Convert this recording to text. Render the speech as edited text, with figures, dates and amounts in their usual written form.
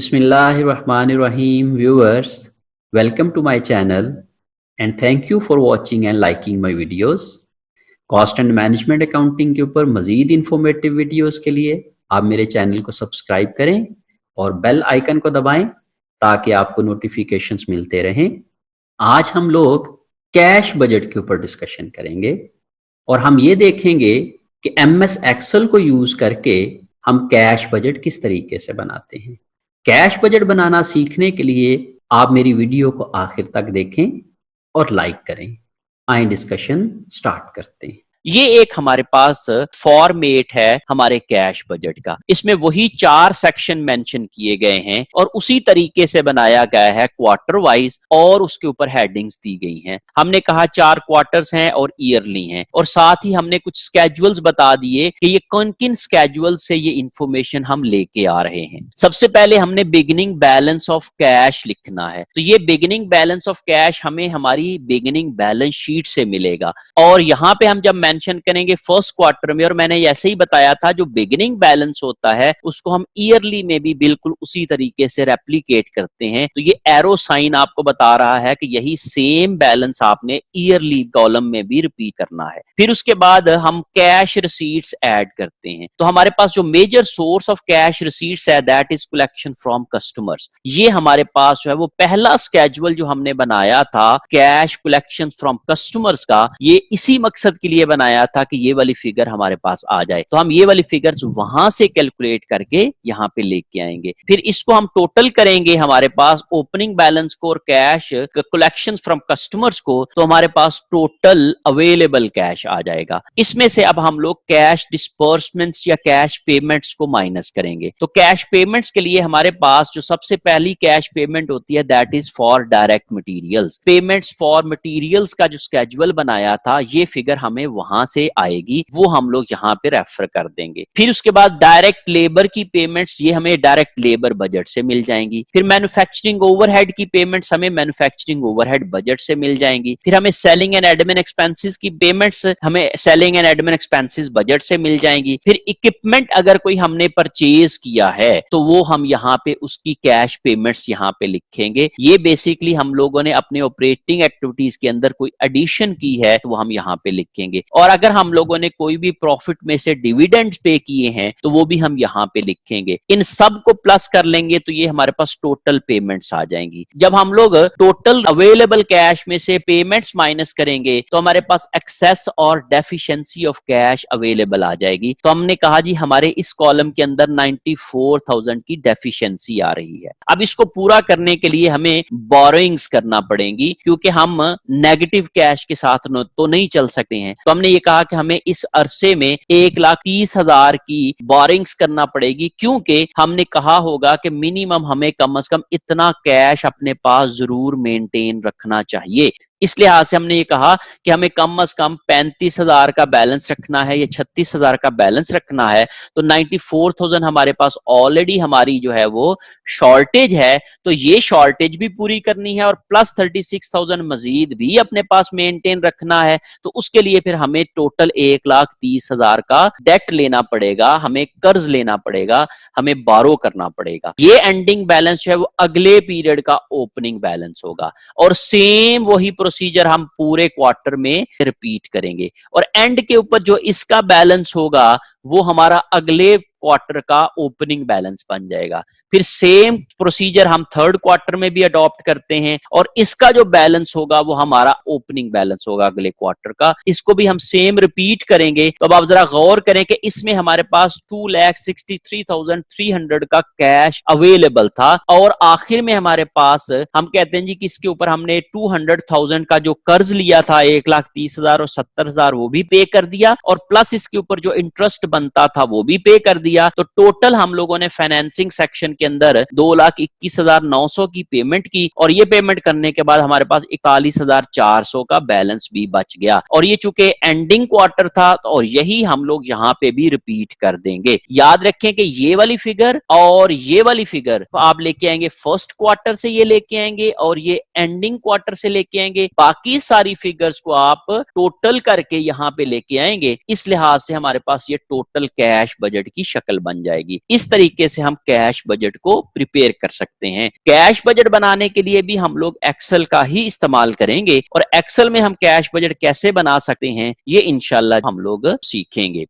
Bismillahirrahmanirrahim viewers, welcome to my channel and thank you for watching and liking my videos. Cost and management accounting के ऊपर मजीद informative videos के लिए आप मेरे channel को subscribe करें और बेल आइकन को दबाएं ताकि आपको नोटिफिकेशंस मिलते रहें। आज हम लोग कैश बजट के ऊपर डिस्कशन करेंगे और हम ये देखेंगे कि एमएस एक्सेल को यूज करके हम कैश बजट किस तरीके से बनाते हैं। कैश बजट बनाना सीखने के लिए आप मेरी वीडियो को आखिर तक देखें और लाइक करें। आइए डिस्कशन स्टार्ट करते हैं। ये एक हमारे पास फॉर्मेट है हमारे कैश बजट का। इसमें वही 4 सेक्शन मेंशन किए गए हैं और उसी तरीके से बनाया गया है क्वार्टर वाइज और उसके ऊपर हेडिंग्स दी गई हैं। हमने कहा 4 क्वार्टर्स हैं और ईयरली हैं और साथ ही हमने कुछ स्केड्यूल्स बता दिए कि ये कौन किन स्केड्यूल से ये इंफॉर्मेशन हम लेके आ रहे हैं। सबसे पहले हमने बिगिनिंग बैलेंस ऑफ कैश लिखना है, तो ये बिगिनिंग बैलेंस ऑफ कैश हमें हमारी बिगिनिंग बैलेंस शीट से मिलेगा और यहाँ पे हम जब मेंशन करेंगे फर्स्ट क्वार्टर में, और मैंने ऐसे ही बताया था जो बिगिनिंग बैलेंस होता है उसको हम ईयरली में भी बिल्कुल उसी तरीके से रेप्लिकेट करते हैं। तो ये एरो साइन आपको बता रहा है कि यही सेम बैलेंस आपने ईयरली कॉलम में भी रिपीट करना है। फिर उसके बाद हम कैश रिसीट्स ऐड करते हैं। तो हमारे पास जो major source of cash receipts है that is collection from customers. ये हमारे पास जो है वो पहला स्केड्यूल जो हमने बनाया था कैश कलेक्शन फ्रॉम कस्टमर्स का, ये इसी मकसद के लिए बनाया था कि ये वाली फिगर हमारे पास आ जाए। तो हम ये वाली फिगर्स वहां से कैलकुलेट करके यहाँ पे लेके आएंगे। फिर इसको हम टोटल करेंगे हमारे पास ओपनिंग बैलेंस को और कैश कलेक्शन फ्रॉम कस्टमर्स को, तो हमारे पास टोटल अवेलेबल कैश आ जाएगा। इसमें से अब हम लोग कैश डिस्पर्समेंट्स या कैश पेमेंट्स को माइनस करेंगे। तो कैश पेमेंट्स के लिए हमारे पास जो सबसे पहली कैश पेमेंट होती है that is for direct materials. Payments for materials का जो स्केड्यूल बनाया था ये फिगर हमें वहां से आएगी, वो हम लोग यहाँ पे रेफर कर देंगे। फिर उसके बाद डायरेक्ट लेबर की पेमेंट्स ये हमें डायरेक्ट लेबर बजट से मिल जाएंगी। फिर मैन्युफैक्चरिंग ओवरहेड की पेमेंट्स हमें मैन्युफैक्चरिंग ओवरहेड बजट से मिल जाएंगी। फिर हमें सेलिंग एंड एडमिन एक्सपेंसेस की पेमेंट्स हमें selling and admin expenses budget से मिल जाएंगी। फिर इक्विपमेंट अगर कोई हमने परचेज किया है तो वो हम यहाँ पे उसकी कैश पेमेंट्स यहाँ पे लिखेंगे। ये बेसिकली हम लोगों ने अपने ऑपरेटिंग एक्टिविटीज के अंदर कोई एडिशन की है तो वो हम यहाँ पे लिखेंगे। और अगर हम लोगों ने कोई भी प्रॉफिट में से डिविडेंड्स पे किए हैं तो वो भी हम यहाँ पे लिखेंगे। इन सब को प्लस कर लेंगे तो ये हमारे पास टोटल पेमेंट्स आ जाएंगी। जब हम लोग टोटल अवेलेबल कैश में से पेमेंट्स माइनस करेंगे तो हमारे पास एक्सेस और डेफिशिएंसी ऑफ कैश अवेलेबल आ जाएगी। तो हमने कहा जी हमारे इस कॉलम के अंदर 94,000 की डेफिशिएंसी आ रही है। अब इसको पूरा करने के लिए हमें बोरोइंग्स करना पड़ेंगी क्योंकि हम नेगेटिव कैश के साथ तो नहीं चल सकते हैं। तो हमने ये कहा कि हमें इस अरसे में 1,30,000 की बोरिंग्स करना पड़ेगी, क्योंकि हमने कहा होगा कि मिनिमम हमें कम से कम इतना कैश अपने पास जरूर मेंटेन रखना चाहिए। इस लिहाज से हमने ये कहा कि हमें कम से कम 35,000 का बैलेंस रखना है या 36,000 का बैलेंस रखना है। तो 94,000 हमारे पास ऑलरेडी हमारी जो है वो शॉर्टेज है, तो ये शॉर्टेज भी पूरी करनी है और प्लस 36,000 मजीद भी अपने पास मेंटेन रखना है। तो उसके लिए फिर हमें टोटल 1,30,000 का डेट लेना पड़ेगा, हमें कर्ज लेना पड़ेगा, हमें बारो करना पड़ेगा। ये एंडिंग बैलेंस है वो अगले पीरियड का ओपनिंग बैलेंस होगा और सेम वही प्रोसीजर हम पूरे क्वार्टर में रिपीट करेंगे और एंड के ऊपर जो इसका बैलेंस होगा वो हमारा अगले क्वार्टर का ओपनिंग बैलेंस बन जाएगा। फिर सेम प्रोसीजर हम थर्ड क्वार्टर में भी अडॉप्ट करते हैं और इसका जो बैलेंस होगा वो हमारा ओपनिंग बैलेंस होगा अगले क्वार्टर का। इसको भी हम सेम रिपीट करेंगे। तो अब आप जरा गौर करें कि इसमें हमारे पास 2,63,300 का कैश अवेलेबल था और आखिर में हमारे पास हम कहते हैं जी कि इसके ऊपर हमने 200,000 का जो कर्ज लिया था 1,30,000 और 70,000 वो भी पे कर दिया और प्लस इसके ऊपर जो इंटरेस्ट बनता था वो भी पे कर दिया। तो टोटल हम लोगों ने फाइनेंसिंग सेक्शन के अंदर 2,21,900 की पेमेंट की और ये पेमेंट करने के बाद हमारे पास 41,400 का बैलेंस भी बच गया। और ये चूंकि एंडिंग क्वार्टर था और यही हम लोग यहाँ पे भी रिपीट कर देंगे। याद रखें कि ये वाली फिगर और ये वाली फिगर तो आप लेके आएंगे फर्स्ट क्वार्टर से, ये लेके आएंगे और ये एंडिंग क्वार्टर से लेके आएंगे। बाकी सारी फिगर्स को आप टोटल करके यहाँ पे लेके आएंगे। इस लिहाज से हमारे पास ये टोटल कैश बजट की शक्ल शक्ल बन जाएगी। इस तरीके से हम कैश बजट को प्रिपेयर कर सकते हैं। कैश बजट बनाने के लिए भी हम लोग एक्सेल का ही इस्तेमाल करेंगे और एक्सेल में हम कैश बजट कैसे बना सकते हैं ये इंशाल्लाह हम लोग सीखेंगे।